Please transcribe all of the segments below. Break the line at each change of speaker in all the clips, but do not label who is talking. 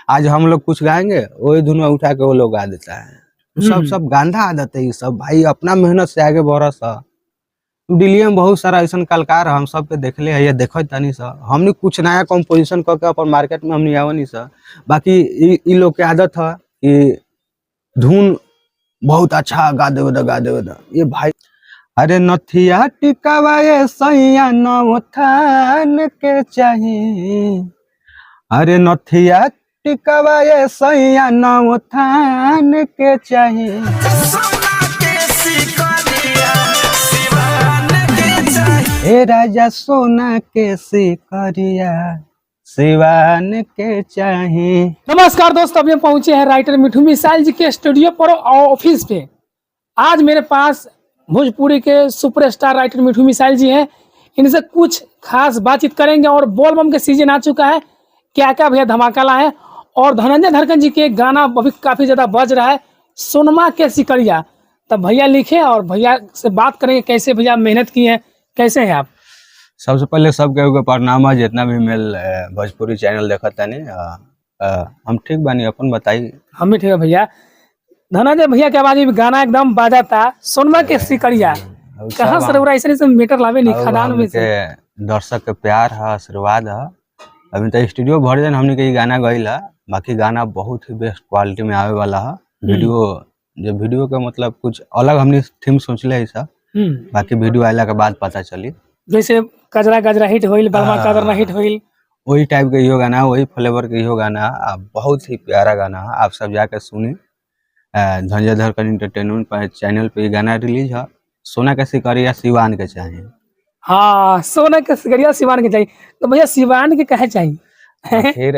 आज हम लोग कुछ गाएंगे वही धुन में उठा के वो लोग गा देता है। सब गांधा आदत है ये सब भाई, अपना मेहनत से आगे बढ़स। दिल्ली में बहुत सारा ऐसा कलाकार हम सब के देखले है, ये देखो तनी सा हमने कुछ नया कंपोजिशन करके अपन मार्केट में हमने आवनी सा। बाकी इ लोग के आदत है कि धुन बहुत अच्छा गा दे ये भाई। अरे नथिया टिकावा ये सैया नौथान के चाहिए, अरे नथिया टिकावा ये सैया नौथान के चाहिए। ए राजा सोना के सिकरिया सिवान के चाहिए।
नमस्कार दोस्तों, अभी हम पहुंचे हैं राइटर मिठू मिसाइल जी के स्टूडियो पर ऑफिस पे। आज मेरे पास भोजपुरी के सुपरस्टार राइटर मिठू मिसाइल जी हैं। इनसे कुछ खास बातचीत करेंगे और बोल बम के सीजन आ चुका है, क्या क्या भैया धमाका लाए हैं। और धनंजय धड़कन जी के गाना अभी काफी ज्यादा बज रहा है, सोनमा के सिकरिया। तब भैया लिखे और भैया से बात करेंगे कैसे भैया मेहनत की है, कैसे हैं आप।
सबसे पहले सबके प्रणाम है, जितना भी मेल भोजपुरी चैनल देखता नहीं। हम ठीक बानी, अपन बताइए।
हम भी ठीक है भैया। धनंजय भैया के आवाज में गाना एकदम बाजा था, सोनमा के सिकरिया। कहाँ से रउरा ऐसे मीटर लावे नहीं खदान में से।
दर्शक के प्यार है, आशीर्वाद है। अभी तो स्टूडियो भर जाए हमने के गाना गईल है। बाकी गाना बहुत ही बेस्ट क्वालिटी में आवे वाला है। वीडियो का मतलब कुछ अलग हमने थीम सोचले है सब। बाकी वीडियो आइला के बाद पता चली,
जैसे कजरा गजरा हिट होइल, बलमा कदरना हिट होइल,
वही टाइप के यो गाना, वही फ्लेवर के यो गाना। बहुत ही प्यारा गाना है, आप सब जाके सुनी। धनंजय धड़कन एंटरटेनमेंट पर चैनल पे ये गाना रिलीज है। सोना के सिकरिया सिवान के चाहिए।
हाँ, सोना के सिकरिया सिवान के चाहिए। तो भैया सिवान के कहे चाहिए
फिर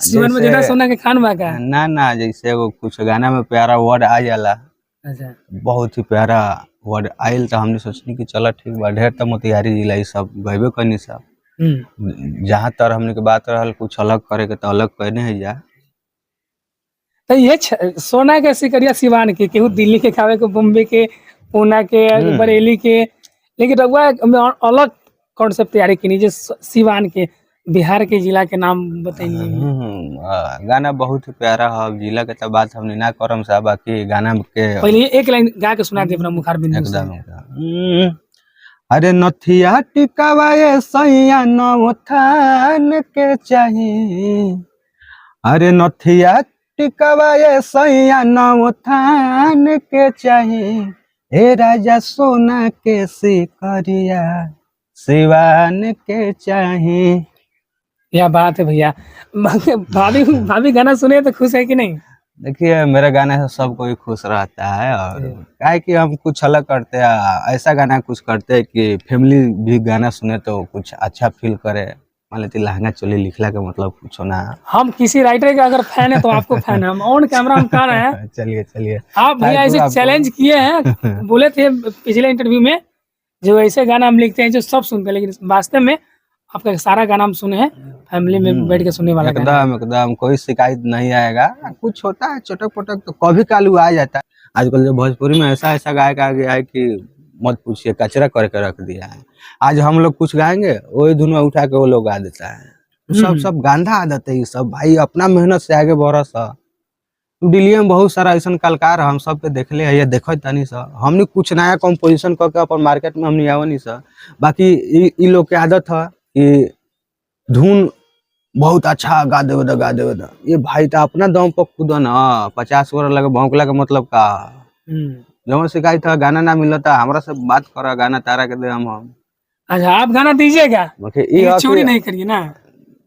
सिवान में ज्यादा सोना के खान बा का
ना जैसे वो कुछ गाना में प्यारा वर्ड आ जाला।
अच्छा,
बहुत ही प्यारा वर्ड आयल तो हमने सोचनी कि चलो ठीक बा। ढेर तो मोतिहारी जिला ये सब गएबे करनी सब। जहाँ तर हमने के बात रहल कुछ अलग करे के तो अलग कहने है जा।
तो ये सोना के सिकरिया सिवान के केहू दिल्ली के खावे के, बॉम्बे के, पूना के, बरेली के, लेकिन रघुआ अलग कॉन्सेप्ट तैयारी की जो सिवान के बिहार के जिला के नाम बताइए।
गाना बहुत ही प्यारा है। जिला के तो बात हमने ना करम साहब, बाकी गाना के
पहले एक लाइन गा के सुना दे अपना मुखार बिंदु से।
एकदम। अरे नथिया टिकावा ये सैया नौथान के चाहिए, अरे नथिया टिकावा ये सैया नौथान के चाहिए। ए राजा सोना के सिकरिया सिवान के चाहिए।
क्या बात है भैया। भाभी गाना सुने तो खुश है कि नहीं।
देखिए मेरे गाने से सब कोई खुश रहता है, और क्या है कि हम कुछ अलग करते हैं, ऐसा गाना कुछ करते हैं कि फैमिली भी गाना सुने तो कुछ अच्छा फील करे। मान लेते लहंगा चोली लिखला का मतलब कुछ होना।
हम किसी राइटर के अगर फैन है तो आपको फैन है, हम ऑन कैमरा हम कह रहे हैं।
चलिए
आप भैया ऐसे चैलेंज किए हैं, बोले थे पिछले इंटरव्यू में जो ऐसे गाना हम लिखते हैं जो सब सुनते हैं, लेकिन वास्तव में आपका सारा गाना हम सुने हैं, फैमिली में बैठ के सुनने वाला
एकदम कोई शिकायत नहीं आएगा। कुछ होता है चटक पटक तो कभी कालू आ जाता है। आजकल जो भोजपुरी में ऐसा गायक आ गया है कि मत पूछिए, कचरा करके रख दिया है। आज हम लोग कुछ गाएंगे वही धुन में उठा के वो लोग गा देता है। सब गांधा आदत है ये सब भाई, अपना मेहनत से आगे बढ़स। दिल्ली में बहुत सारा ऐसा कलाकार हम सब के देखले है, ये देखो तनी सा हमने कुछ नया कंपोजिशन करके अपन मार्केट में हमने आवनी सा। बाकी इ लोग के आदत है कि धुन बहुत अच्छा गा दे ये भाई तो अपना दम पर खुद ना 50 वर्ष लगे भौंकला का मतलब का। जब शिकायत था गाना ना मिलता हमरा से बात करा, गाना तारा के दे हम।
अच्छा, आप गाना दीजिएगा, चोरी नहीं करिए ना।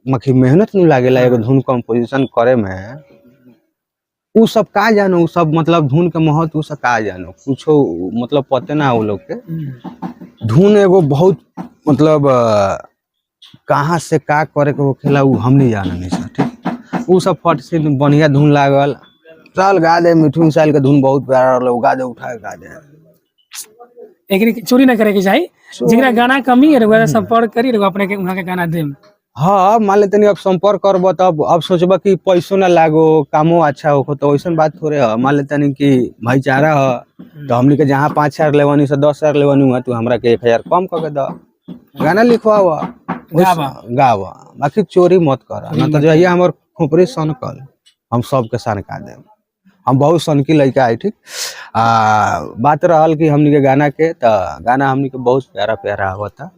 मखी मेहनत नहीं लागेला एगो धुन कंपोजिशन करे में। उ सब का जानो, उ सब मतलब धुन के महत्व सब का जानो, कुछो मतलब पते ना वो लोग के। धुन एगो बहुत मतलब कहाँ से का करे के वो खेला उ हम नहीं जाना नहीं सर। ठीक, उ सब फट से बढ़िया धुन लागल, चल गा दे। मिठू मिसाइल के धुन बहुत प्यारा रहल, गा दे उठा के गा दे।
लेकिन चोरी ना करे के चाहिए, जिगरा गाना कमी है संपर्क करी अपने के वहां के गाना देम।
हाँ, मान लेते अब संपर्क करब तब अब सोचब कि पैसों ना लागो, कामो अच्छा हो, तो वैसा बात थोड़े है। मान लेते कि भाईचारा है तो हमने के जहाँ 5,000 लेवनी से 10,000 लेवनी हुआ तो हमरा के 1,000 कम करके दो, गाना लिखवा गावा। बाकी चोरी मत कर, ना तो जो हमारे खोपड़ी सनकल हम सबके सनका देम। हम बहुत सनकी लड़का है ठीक। बात रहल कि हमनी के गाना के, तो गाना हमनी के बहुत प्यारा प्यारा आवता।